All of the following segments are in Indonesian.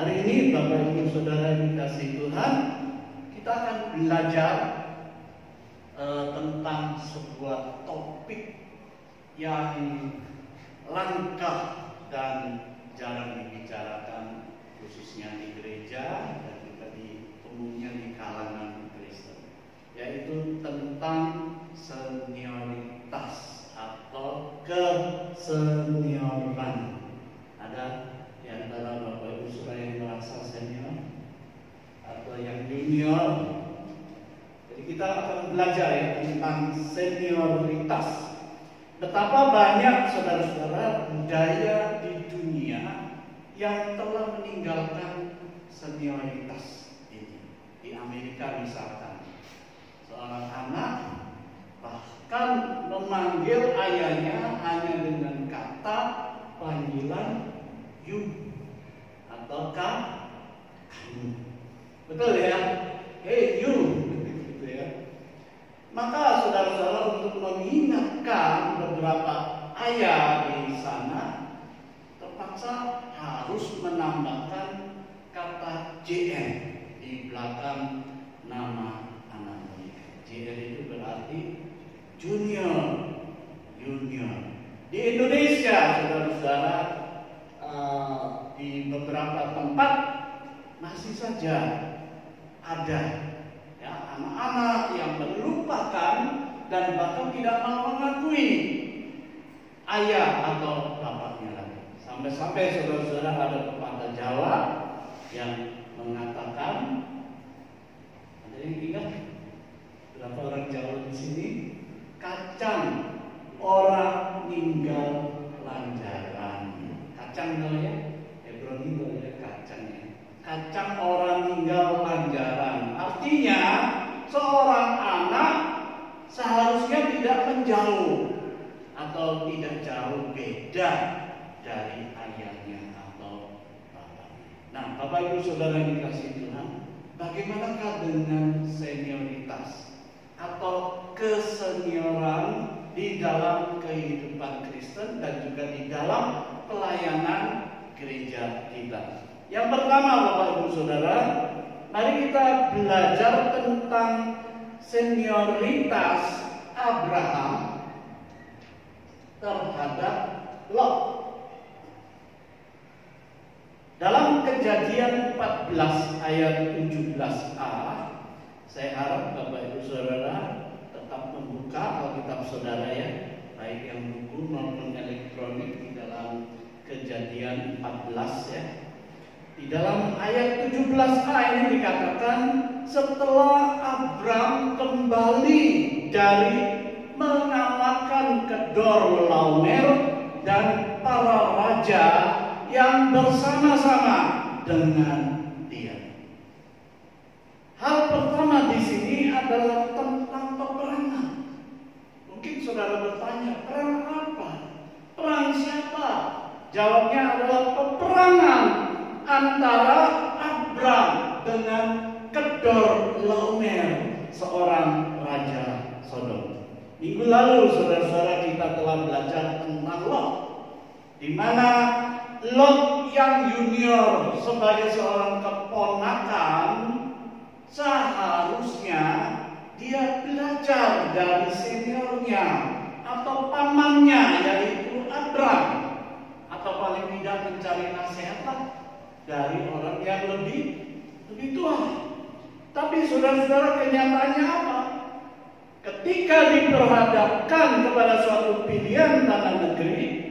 Hari ini Bapak Ibu Saudara yang dikasihi Tuhan, kita akan belajar tentang sebuah topik yang langka dan jarang dibicarakan, khususnya di gereja dan juga di umumnya di kalangan Kristen, yaitu tentang senioritas atau kesenioran. Ada di antara Bapak Ibu Saudara yang merasa senior atau yang junior. Jadi kita akan belajar ya tentang senioritas. Betapa banyak saudara-saudara budaya di dunia yang telah meninggalkan senioritas ini. Di Amerika misalkan, seorang anak bahkan memanggil ayahnya hanya dengan kata panggilan you atau kamu. Betul ya? Hey you, gitu ya. Maka saudara-saudara, untuk mengingatkan beberapa ayat di sana, terpaksa harus menambahkan kata JN di belakang nama anak mereka. JN itu berarti junior. Di Indonesia, saudara-saudara, di beberapa tempat masih saja ada ya anak-anak yang melupakan dan bahkan tidak mau mengakui ayah atau bapaknya lagi. Sampai-sampai saudara-saudara ada pepatah Jawa yang mengatakan, ada yang ingat berapa orang Jawa di sini? Kacang orang ninggal lanjaran. Kacang namanya, Hebroni namanya kacang ya. Kacang orang ninggal lanjaran. Artinya seorang anak seharusnya tidak menjauh atau tidak jauh beda dari ayahnya atau bapaknya. Nah, Bapak Ibu Saudara yang dikasihi Tuhan, bagaimanakah dengan senioritas atau kesenioran di dalam kehidupan Kristen dan juga di dalam pelayanan gereja kita? Yang pertama, Bapak Ibu Saudara, mari kita belajar tentang senioritas Abraham terhadap Lot. Dalam Kejadian 14 ayat 17a, saya harap Bapak Ibu Saudara tetap membuka Alkitab saudara ya, baik yang buku maupun elektronik, di dalam Kejadian 14 ya. Di dalam ayat 17a ini dikatakan, setelah Abram kembali dari mengalahkan Kedorlaomer dan para raja yang bersama-sama dengan dia. Hal pertama di sini adalah tentang peperangan. Mungkin saudara bertanya, perang apa? Perang siapa? Jawabnya adalah peperangan antara Abram dengan Kedorlaomer, seorang raja Sodom. Minggu lalu saudara-saudara kita telah belajar tentang Lot, di mana Lot yang junior sebagai seorang keponakan seharusnya dia belajar dari seniornya atau pamannya, yaitu Abram, atau paling tidak mencari nasihat dari orang yang lebih tua. Tapi saudara-saudara, kenyataannya apa? Ketika diperhadapkan kepada suatu pilihan tanah negeri,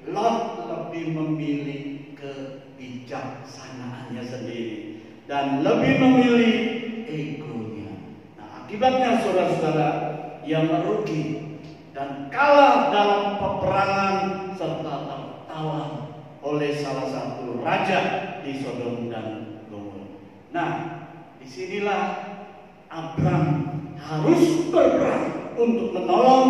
Lot lebih memilih kebijaksanaannya sendiri dan lebih memilih egonya. Nah, akibatnya saudara-saudara, ia merugi dan kalah dalam peperangan serta tertawan oleh salah satu raja di Sodom dan Gomora. Nah, disinilah Abram harus berperang untuk menolong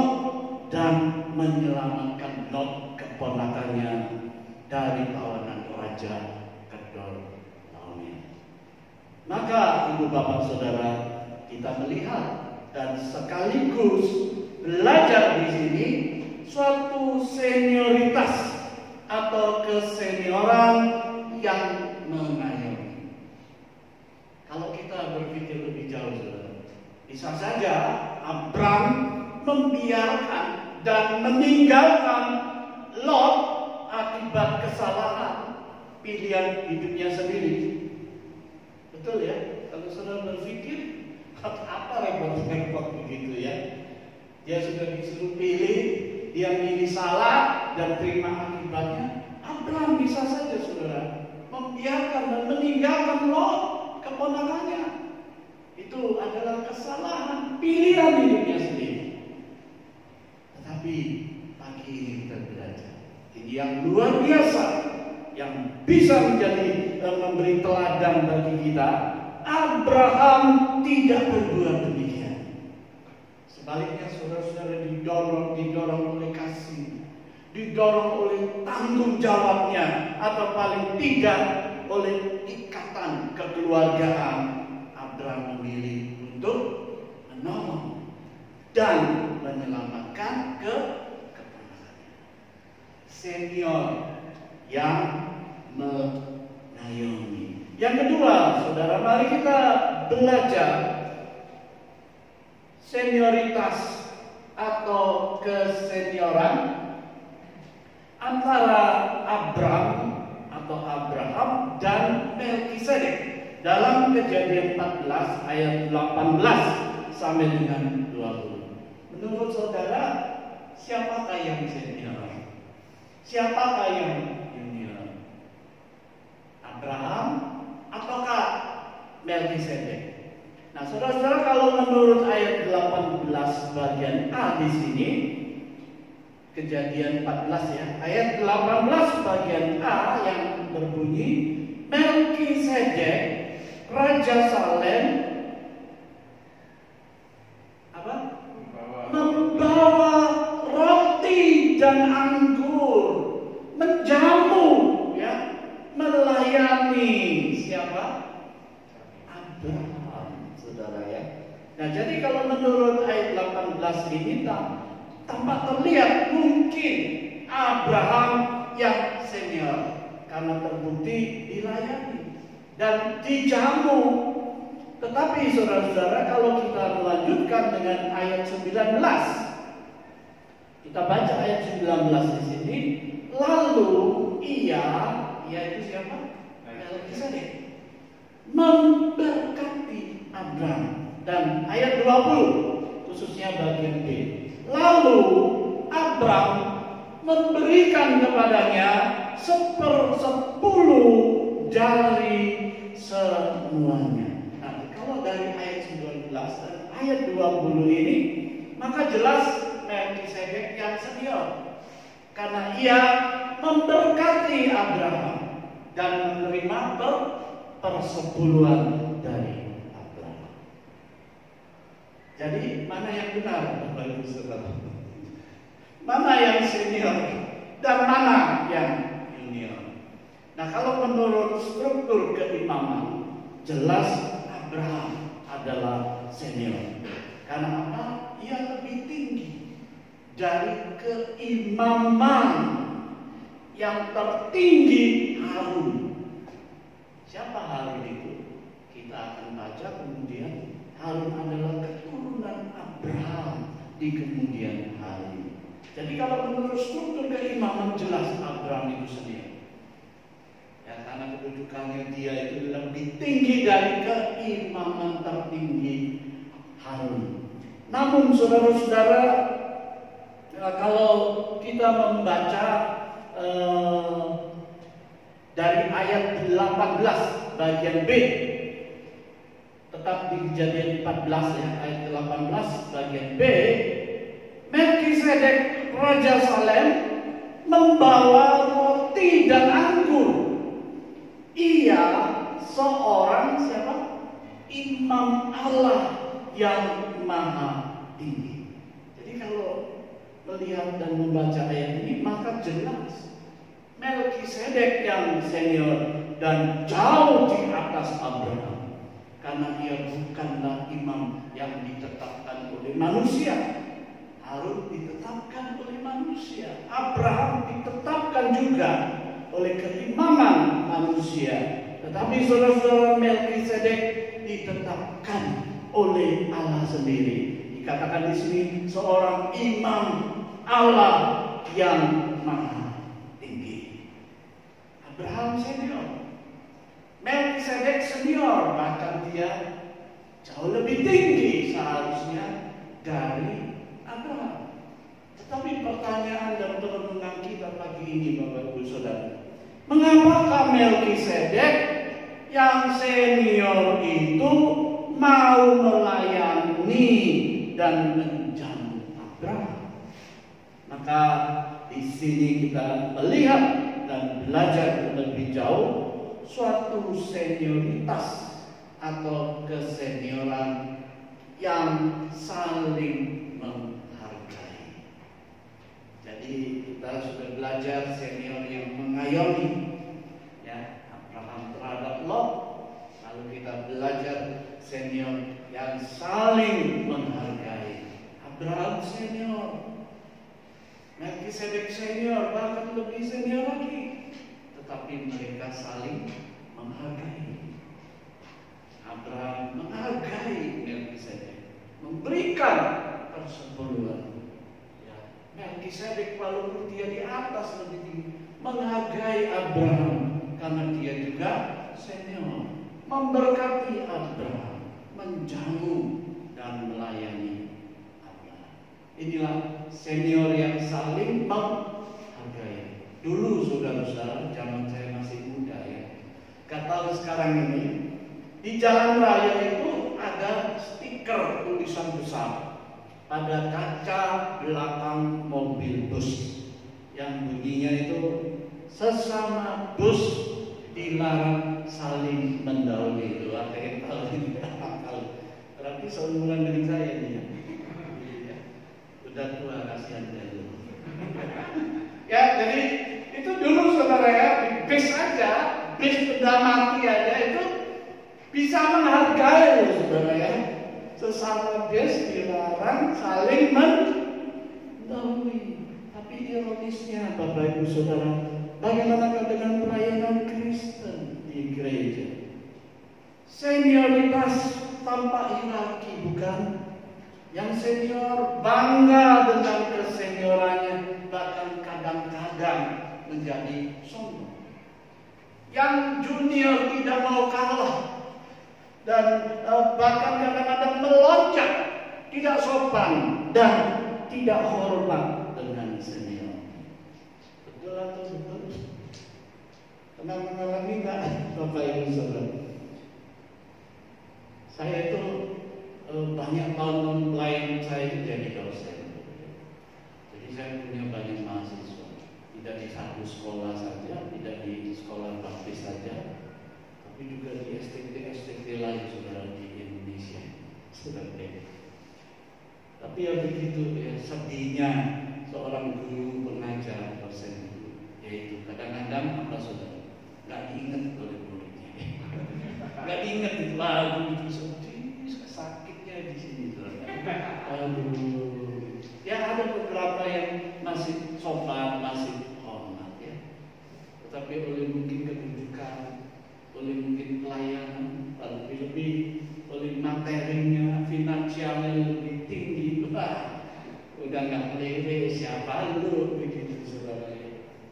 dan menyelamatkan Lot, keponakannya, dari tawanan raja Kedorlaomer. Maka ibu bapak saudara, kita melihat dan sekaligus belajar di sini suatu senioritas atau kesenioran yang mengayomi. membiarkan dan meninggalkan Lot akibat kesalahan pilihan hidupnya sendiri. Betul ya? Kalau saudara berpikir, apa repot-repot begitu ya? Dia sudah disuruh pilih, dia pilih salah dan terima akibatnya. Abraham bisa saja saudara membiarkan dan meninggalkan Lot, keponakannya. Itu adalah kesalahan pilihan hidupnya sendiri. Tetapi pagi ini kita belajar ini yang luar biasa, yang bisa menjadi memberi teladan bagi kita. Abraham tidak berbuat demikian. Sebaliknya saudara-saudara didorong oleh kasih, didorong oleh tanggung jawabnya, atau paling tidak oleh ikatan kekeluargaan. Abraham memilih untuk menolong dan menyelamatkan keponakannya senior yang mengayomi. Yang kedua, saudara, mari kita belajar senioritas atau kesenioran antara Abraham dan Melkisedek dalam Kejadian 14 ayat 18 sampai dengan 20. Menurut saudara, siapakah yang senior? Siapakah yang junior? Abraham ataukah Melkisedek? Nah, saudara-saudara, kalau menurut ayat 18 bagian A di sini, Kejadian 14 ya, ayat 18 bagian A yang berbunyi, Melkisedek Raja Salem membawa roti dan anggur, menjamu ya, melayani siapa? Abraham, saudara ya. Nah, jadi kalau menurut ayat 18 ini tampak terlihat mungkin Abraham yang senior karena terbukti dilayani dan dijamu. Tetapi saudara-saudara, kalau kita melanjutkan dengan ayat 19, kita baca ayat 19 di sini, lalu ia, yaitu siapa? Melkisedek, memberkati Abraham. Dan ayat 20, khususnya bagian B, lalu Abraham memberikan kepadanya 1/10 dari semuanya. Nah, kalau dari ayat 19 dan ayat 20 ini, maka jelas Melkisedek yang senior, karena ia memberkati Abraham dan menerima persepuluhan dari Abraham. Jadi mana yang benar, Bapak Ibu Saudara? Mana yang senior dan mana yang junior? Nah, kalau menurut struktur keimaman, jelas Abraham adalah senior. Karena apa? Ia lebih tinggi dari keimaman yang tertinggi Harun. Siapa Harun itu? Kita akan baca kemudian. Harun adalah keturunan Abraham di kemudian hari. Jadi kalau menurut struktur keimaman, jelas Abraham itu senior. Ya, karena kedudukannya dia itu lebih tinggi dari keimaman tertinggi Harun. Namun saudara-saudara, kalau kita membaca dari ayat 18 bagian B, tetap di Kejadian 14 ya, ayat 18 bagian B, Melkisedek Raja Salem membawa roti dan anggur. Ia seorang siapa? Imam Allah yang maha tinggi. Jadi kalau melihat dan membaca ayat ini, maka jelas Melkisedek yang senior dan jauh di atas Abraham, karena ia bukanlah imam yang ditetapkan oleh manusia. Harun ditetapkan oleh manusia, Abraham ditetapkan juga oleh keimaman manusia. Tetapi saudara-saudara, Melkisedek ditetapkan oleh Allah sendiri. Dikatakan di sini seorang imam Allah yang maha tinggi. Abraham senior, Melkisedek senior, bahkan dia jauh lebih tinggi seharusnya dari Abraham. Tetapi pertanyaan dan perenungan kita pagi ini, Bapak Ibu Saudara, mengapakah Melkisedek yang senior itu mau melayani dan menjamu Abraham? Maka di sini kita melihat dan belajar lebih jauh suatu senioritas atau kesenioran yang saling menghargai. Jadi kita sudah belajar senior yang mengayomi, ya, Abraham terhadap Lot. Lalu kita belajar senior yang saling menghargai. Abraham senior, Melkisedek senior, bahkan lebih senior lagi. Tetapi mereka saling menghargai. Abraham menghargai Melkisedek, memberikan persepuluhan. Ya, Melkisedek walaupun dia di atas lebih tinggi, menghargai Abraham karena dia juga senior, memberkati Abraham, menjamu dan melayani Abraham. Inilah senior yang saling menghargai. Dulu saudara-saudara, zaman saya masih muda ya, kata sekarang ini, di jalan raya itu ada stiker tulisan besar pada kaca belakang mobil bus yang bunyinya itu, sesama bus dilarang saling mendahului. Itu artinya kalau berarti seumuran dengan saya nih ya. Udah tua, kasihan dulu. Ya, jadi itu dulu saudara ya, di bis aja, bis benda mati aja itu bisa menghargai loh saudara ya. Sesama bis dilarang saling mendahului. Tapi ironisnya Bapak Ibu Saudara, bagaimana dengan pelayanan Kristen di gereja? Senioritas tanpa hierarki, bukan? Yang senior bangga dengan keseniorannya, bahkan kadang-kadang menjadi sombong. Yang junior tidak mau kalah dan bahkan kadang-kadang melonjak, tidak sopan dan tidak hormat dengan senior. Betul atau betul? Pernah mengalami nggak Bapak Ibu Saudara? Saya itu banyak tahun pelayanan saya itu jadi dosen. Jadi saya punya banyak mahasiswa. Tidak di satu sekolah saja, tidak di sekolah baptis saja, tapi juga di STT lain saudara di Indonesia. Tapi ya begitu ya, sedihnya seorang guru pengajar dosen itu, yaitu kadang-kadang apa saudara nggak diingat oleh muridnya, nggak diingat itu lagu itu sedih, sakitnya di sini saudara. Aduh, ya ada beberapa yang masih sopan, masih hormat ya, tetapi oleh mungkin kedudukan, oleh mungkin pelayanan, lebih oleh materinya, finansialnya lebih tinggi, udah nggak meleleh siapa lu begitu saudara.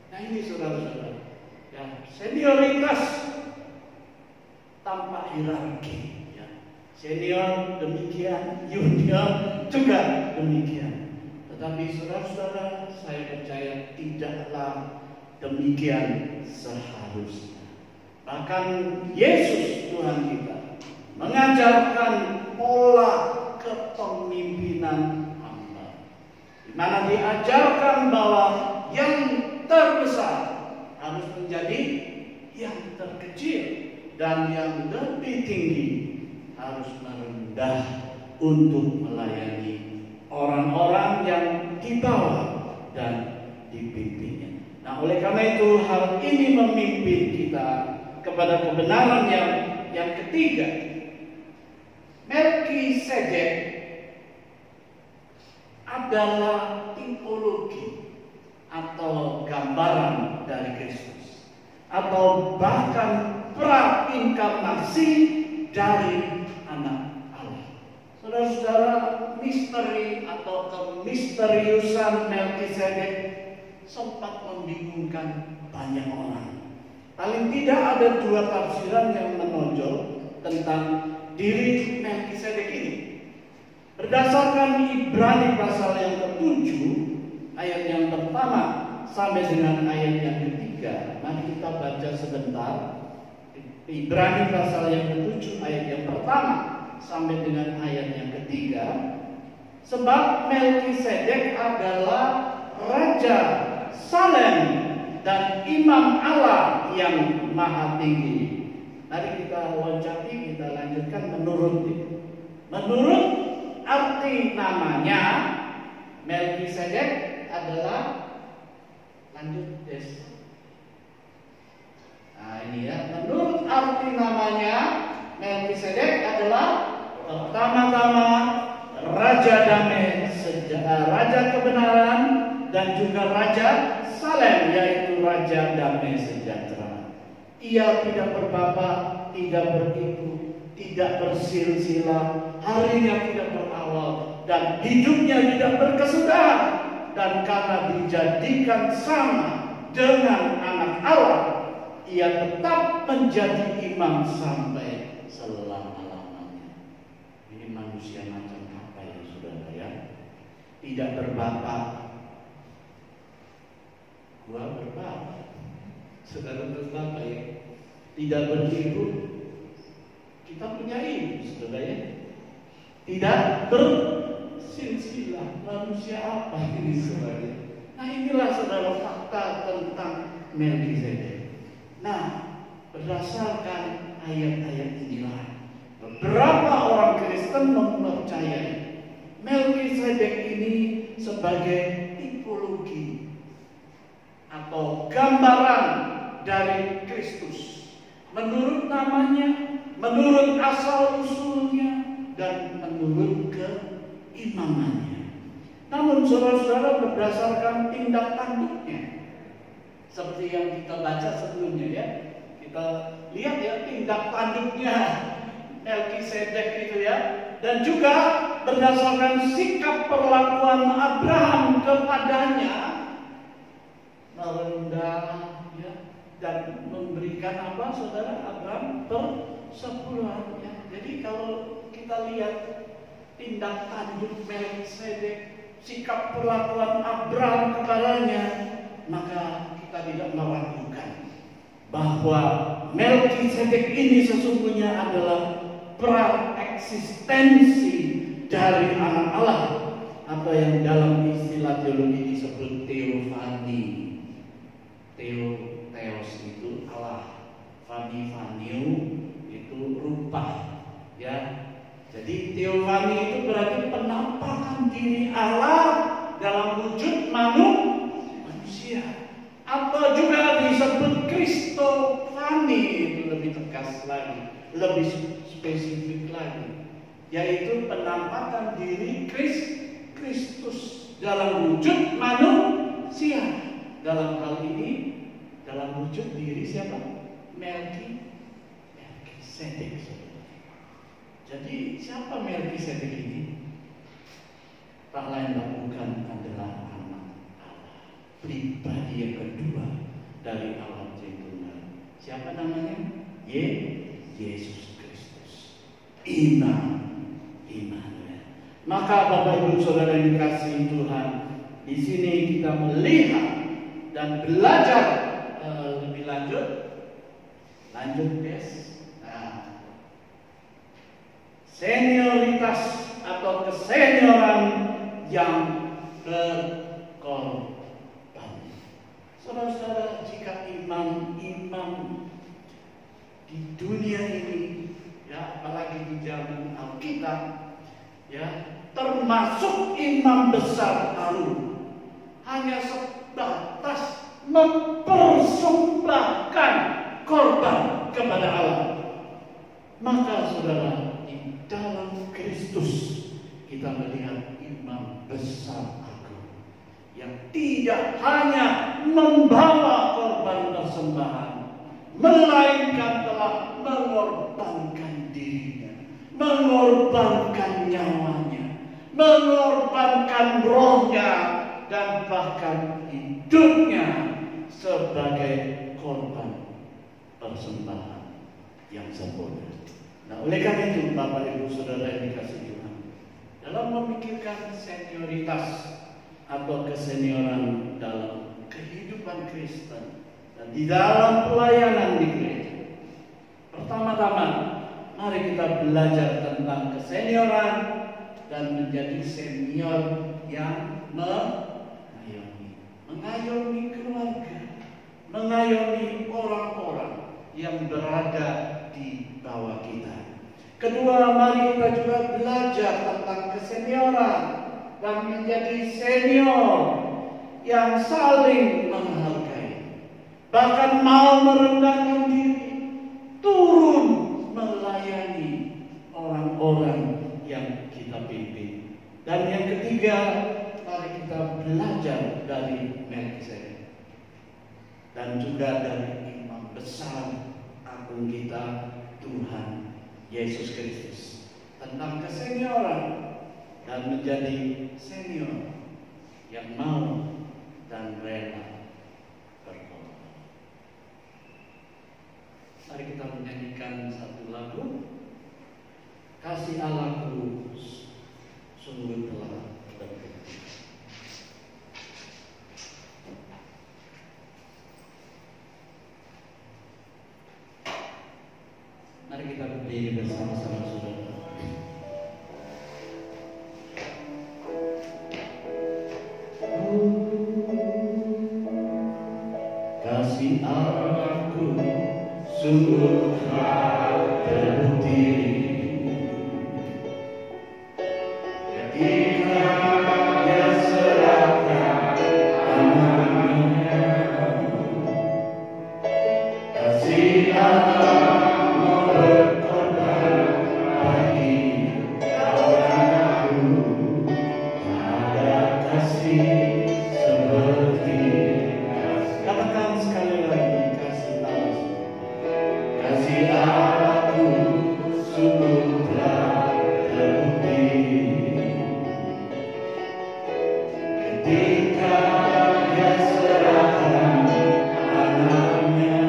Nah ini saudara-saudara, ya senioritas tanpa hierarki, ya. Senior demikian, junior juga demikian. Tetapi saudara-saudara, saya percaya tidaklah demikian seharusnya. Bahkan Yesus Tuhan kita mengajarkan pola kepemimpinan hamba, di mana diajarkan bahwa yang terbesar harus menjadi yang terkecil dan yang lebih tinggi harus merendah untuk melayani orang-orang yang di bawah dan dipimpinnya. Nah, oleh karena itu hal ini memimpin kita kepada kebenaran yang ketiga. Melkisedek adalah tipologi atau gambaran dari Kristus, atau bahkan prainkarnasi dari anak Allah. Saudara-saudara, misteri atau kemisteriusan Melkisedek sempat membingungkan banyak orang. Paling tidak ada dua tafsiran yang menonjol tentang diri Melkisedek ini. Berdasarkan Ibrani pasal yang ke-7 ayat yang pertama sampai dengan ayat yang ketiga, mari kita baca sebentar. Ibrani pasal yang ke-7 ayat yang pertama sampai dengan ayat yang ketiga. Sebab Melkisedek adalah Raja Salem dan Imam Allah yang Maha Tinggi. Mari kita loncati, kita lanjutkan menurut arti namanya. Melkisedek adalah, lanjut des. Nah ini ya, menurut arti namanya Melkisedek adalah pertama-tama Raja Damai, Raja Kebenaran, dan juga Raja Salem, yaitu Raja Damai Sejahtera. Ia tidak berbapa, tidak beribu, tidak bersilsilah, harinya tidak berawal, dan hidupnya tidak berkesudahan. Dan karena dijadikan sama dengan anak Allah, ia tetap menjadi imam sampai selama-lamanya. Ini manusia macam apa ya saudara ya? Tidak berbapa. Gua berbapa. Saudara berbapa ya? Tidak beribu. Kita punya ibu saudara ya? Tidak bersilsilah. Manusia apa ini saudara? Nah inilah saudara fakta tentang Melkisedek. Nah, berdasarkan ayat-ayat inilah beberapa orang Kristen mempercayai Melkisedek ini sebagai tipologi atau gambaran dari Kristus. Menurut namanya, menurut asal usulnya, dan menurut keimamannya. Namun saudara-saudara, berdasarkan tindak tanduknya, seperti yang kita baca sebelumnya ya, kita lihat ya tindak tanduknya Melkisedek itu ya, dan juga berdasarkan sikap perlakuan Abraham kepadanya, merendah ya, dan memberikan apa saudara, Abraham persepuluhan ya. Jadi kalau kita lihat tindak tanduk Melkisedek, sikap perlakuan Abraham kepadanya, maka kita tidak meragukan bahwa Melkisedek ini sesungguhnya adalah praeksistensi dari anak Allah, atau yang dalam istilah teologi disebut teofani. Theos itu Allah, faniu itu rupa ya. Jadi teofani itu berarti penampakan diri Allah dalam wujud manusia. Atau juga disebut Kristofani, itu lebih tegas lagi, lebih spesifik lagi, yaitu penampakan diri Kristus dalam wujud manusia. Dalam hal ini dalam wujud diri siapa? Melkisedek. Jadi siapa Melkisedek ini? Tak lain bukan adalah pribadi yang kedua dari Allah Tritunggal. Siapa namanya? Yesus Kristus. Immanuel. Maka Bapak Ibu Saudara yang dikasihi Tuhan, di sini kita melihat dan belajar lebih lanjut guys. Nah, senioritas atau kesenioran yang berkorban. Saudara-saudara, jika imam di dunia ini, ya apalagi di zaman Alkitab, ya termasuk imam besar Harun, hanya sebatas mempersembahkan korban kepada Allah. Maka saudara, di dalam Kristus kita melihat imam besar yang tidak hanya membawa korban persembahan, melainkan telah mengorbankan dirinya, mengorbankan nyawanya, mengorbankan rohnya, dan bahkan hidupnya sebagai korban persembahan yang sempurna. Nah, oleh karena itu, Bapak Ibu Saudara yang dikasihi Tuhan, dalam memikirkan senioritas atau kesenioran dalam kehidupan Kristen dan di dalam pelayanan di gereja, pertama-tama mari kita belajar tentang kesenioran dan menjadi senior yang mengayomi keluarga, mengayomi orang-orang yang berada di bawah kita. Kedua, mari kita juga belajar tentang kesenioran dan menjadi senior yang saling menghargai, bahkan mau merendahkan diri, turun melayani orang-orang yang kita pimpin. Dan yang ketiga, mari kita belajar dari Melkisedek dan juga dari imam besar agung kita, Tuhan Yesus Kristus, tentang kesenioran dan menjadi senior yang mau dan rela berkorban. Mari kita menyanyikan satu lagu, Kasih Allahku sungguh telah berbukti. Mari kita berdiri bersama-sama, saudara. Kasih aku sungguh telah terbukti ketika Dia serahkan anaknya. Kasih Allah berkorban bagi kau dan aku, ada kasih seperti kasih. Katakan sekali lagi, kasih Allah. Kasih aku sungguh telah terbukti ketika Dia serahkan anaknya.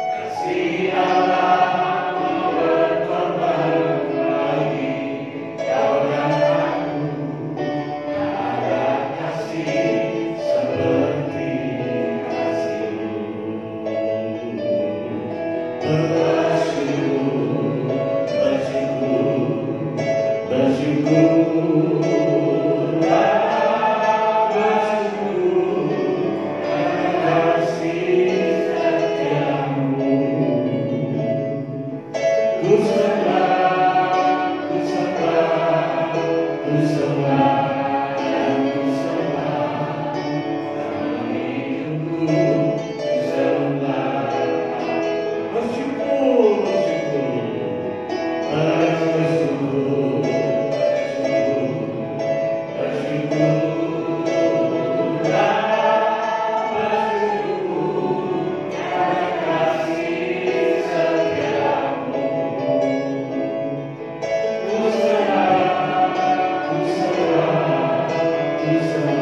Kasih Allah berkorban bagi kau dan aku, ada kasih seperti kasih-Mu. Bersyukur, bersyukur, bersyukurlah, bersyukur karena kasih setiamu. Ku sembah, ku sembah, ku sembah, dan ku sembah dalam hidupku, ku sembah. Bersyukur, bersyukur, bersyukur, bersyukur, bersyukurlah, bersyukur karena kasih setiamu. Ku sembah, ku sembah, ku sembah.